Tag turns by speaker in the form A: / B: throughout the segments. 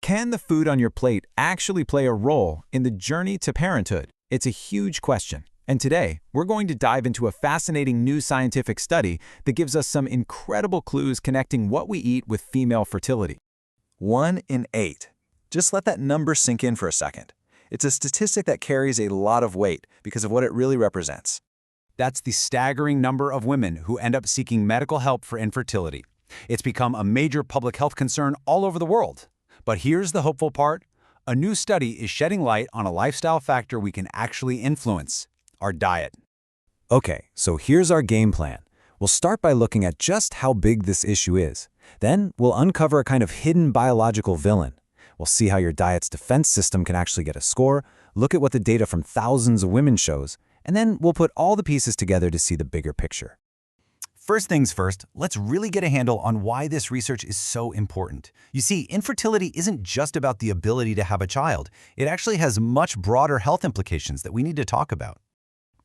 A: Can the food on your plate actually play a role in the journey to parenthood? It's a huge question. And today, we're going to dive into a fascinating new scientific study that gives us some incredible clues connecting what we eat with female fertility.
B: 1 in 8. Just let that number sink in for a second. It's a statistic that carries a lot of weight because of what it really represents.
A: That's the staggering number of women who end up seeking medical help for infertility. It's become a major public health concern all over the world. But here's the hopeful part. A new study is shedding light on a lifestyle factor we can actually influence: our diet.
B: Okay, so here's our game plan. We'll start by looking at just how big this issue is. Then we'll uncover a kind of hidden biological villain. We'll see how your diet's defense system can actually get a score, look at what the data from thousands of women shows, and then we'll put all the pieces together to see the bigger picture.
A: First things first, let's really get a handle on why this research is so important. You see, infertility isn't just about the ability to have a child. It actually has much broader health implications that we need to talk about.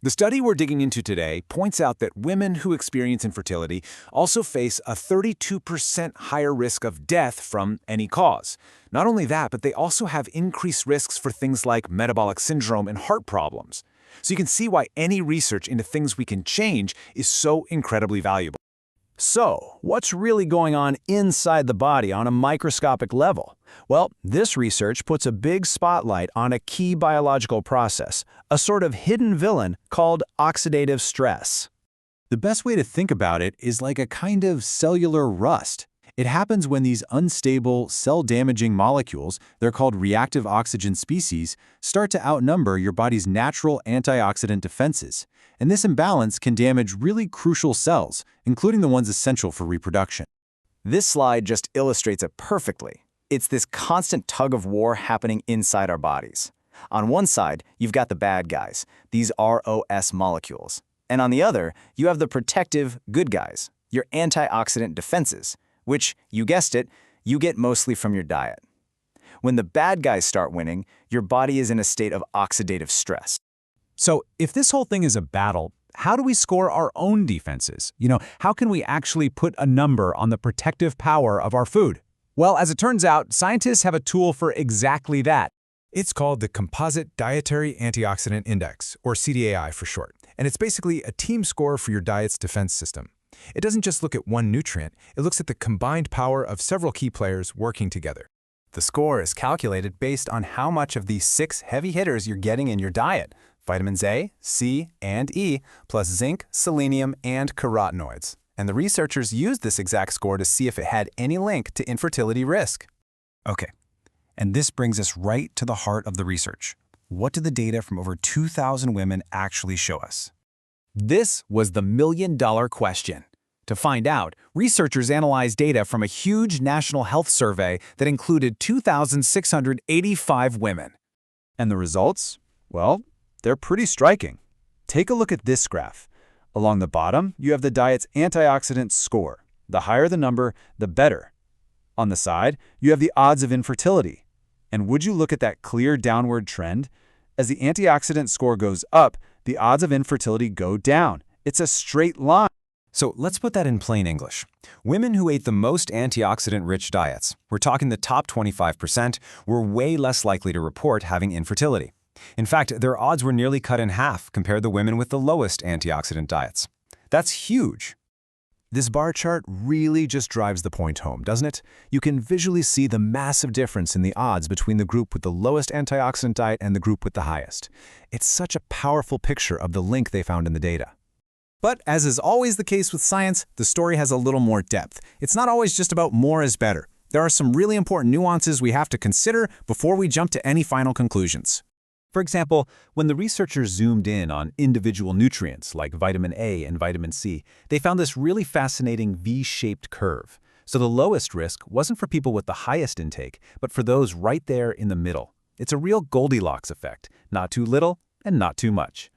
A: The study we're digging into today points out that women who experience infertility also face a 32% higher risk of death from any cause. Not only that, but they also have increased risks for things like metabolic syndrome and heart problems. So you can see why any research into things we can change is so incredibly valuable. So, what's really going on inside the body on a microscopic level? Well, this research puts a big spotlight on a key biological process, a sort of hidden villain called oxidative stress. The best way to think about it is like a kind of cellular rust. It happens when these unstable, cell-damaging molecules, they're called reactive oxygen species, start to outnumber your body's natural antioxidant defenses. And this imbalance can damage really crucial cells, including the ones essential for reproduction.
C: This slide just illustrates it perfectly. It's this constant tug of war happening inside our bodies. On one side, you've got the bad guys, these ROS molecules. And on the other, you have the protective good guys, your antioxidant defenses, which, you guessed it, you get mostly from your diet. When the bad guys start winning, your body is in a state of oxidative stress.
A: So, if this whole thing is a battle, how do we score our own defenses? How can we actually put a number on the protective power of our food? Well, as it turns out, scientists have a tool for exactly that. It's called the Composite Dietary Antioxidant Index, or CDAI for short, and it's basically a team score for your diet's defense system. It doesn't just look at one nutrient, it looks at the combined power of several key players working together. The score is calculated based on how much of these 6 heavy hitters you're getting in your diet: vitamins A, C, and E, plus zinc, selenium, and carotenoids. And the researchers used this exact score to see if it had any link to infertility risk. Okay, and this brings us right to the heart of the research. What do the data from over 2,000 women actually show us? This was the million-dollar question. To find out, researchers analyzed data from a huge national health survey that included 2,685 women.
B: And the results? Well, they're pretty striking. Take a look at this graph. Along the bottom, you have the diet's antioxidant score. The higher the number, the better. On the side, you have the odds of infertility. And would you look at that clear downward trend? As the antioxidant score goes up, the odds of infertility go down. It's a straight line.
A: So let's put that in plain English. Women who ate the most antioxidant-rich diets, we're talking the top 25%, were way less likely to report having infertility. In fact, their odds were nearly cut in half compared to women with the lowest antioxidant diets. That's huge. This bar chart really just drives the point home, doesn't it? You can visually see the massive difference in the odds between the group with the lowest antioxidant diet and the group with the highest. It's such a powerful picture of the link they found in the data. But as is always the case with science, the story has a little more depth. It's not always just about more is better. There are some really important nuances we have to consider before we jump to any final conclusions. For example, when the researchers zoomed in on individual nutrients like vitamin A and vitamin C, they found this really fascinating V-shaped curve. So the lowest risk wasn't for people with the highest intake, but for those right there in the middle. It's a real Goldilocks effect, not too little and not too much.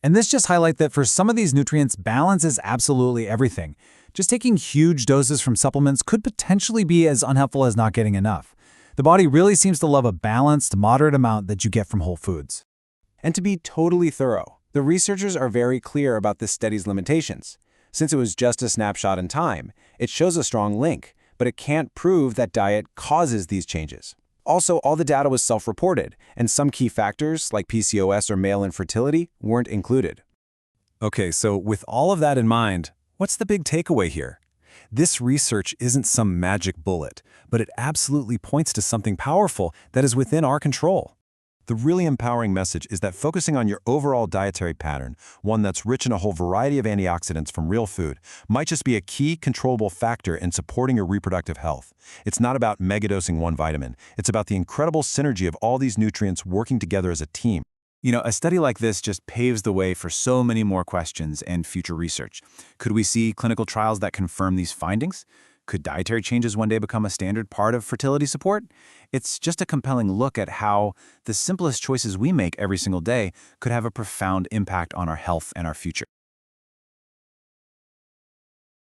A: And this just highlights that for some of these nutrients, balance is absolutely everything. Just taking huge doses from supplements could potentially be as unhelpful as not getting enough. The body really seems to love a balanced, moderate amount that you get from whole foods. And to be totally thorough, the researchers are very clear about this study's limitations. Since it was just a snapshot in time, it shows a strong link, but it can't prove that diet causes these changes. Also, all the data was self-reported, and some key factors, like PCOS or male infertility, weren't included. Okay, so with all of that in mind, what's the big takeaway here? This research isn't some magic bullet, but it absolutely points to something powerful that is within our control. The really empowering message is that focusing on your overall dietary pattern, one that's rich in a whole variety of antioxidants from real food, might just be a key controllable factor in supporting your reproductive health. It's not about megadosing one vitamin. It's about the incredible synergy of all these nutrients working together as a team.
C: You know, a study like this just paves the way for so many more questions and future research. Could we see clinical trials that confirm these findings? Could dietary changes one day become a standard part of fertility support? It's just a compelling look at how the simplest choices we make every single day could have a profound impact on our health and our future.